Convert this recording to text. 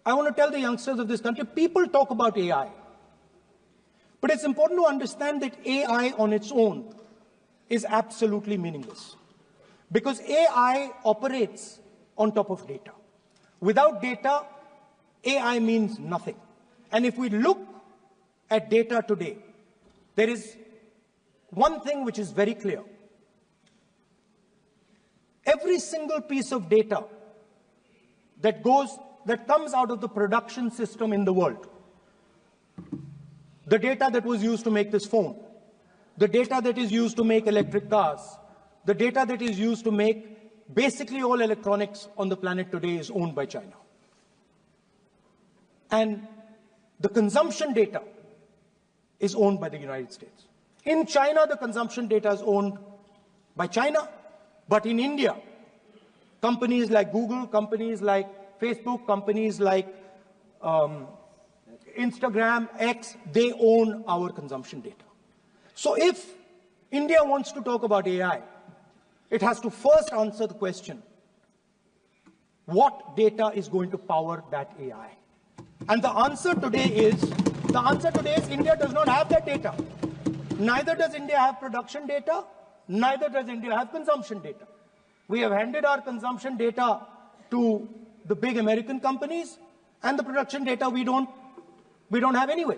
I want to tell the youngsters of this country, people talk about AI. But it's important to understand that AI on its own is absolutely meaningless. Because AI operates on top of data. Without data, AI means nothing. And if we look at data today, there is one thing which is very clear. Every single piece of data that comes out of the production system in the world, the data that was used to make this phone, the data that is used to make electric cars, the data that is used to make basically all electronics on the planet today is owned by China. And the consumption data is owned by the United States. In China, the consumption data is owned by China, but in India, companies like Google, companies like Facebook, companies like Instagram, X, they own our consumption data. So if India wants to talk about AI, it has to first answer the question, what data is going to power that AI? And the answer today is India does not have that data. Neither does India have production data, neither does India have consumption data. We have handed our consumption data to the big American companies, and the production data we don't have anyway.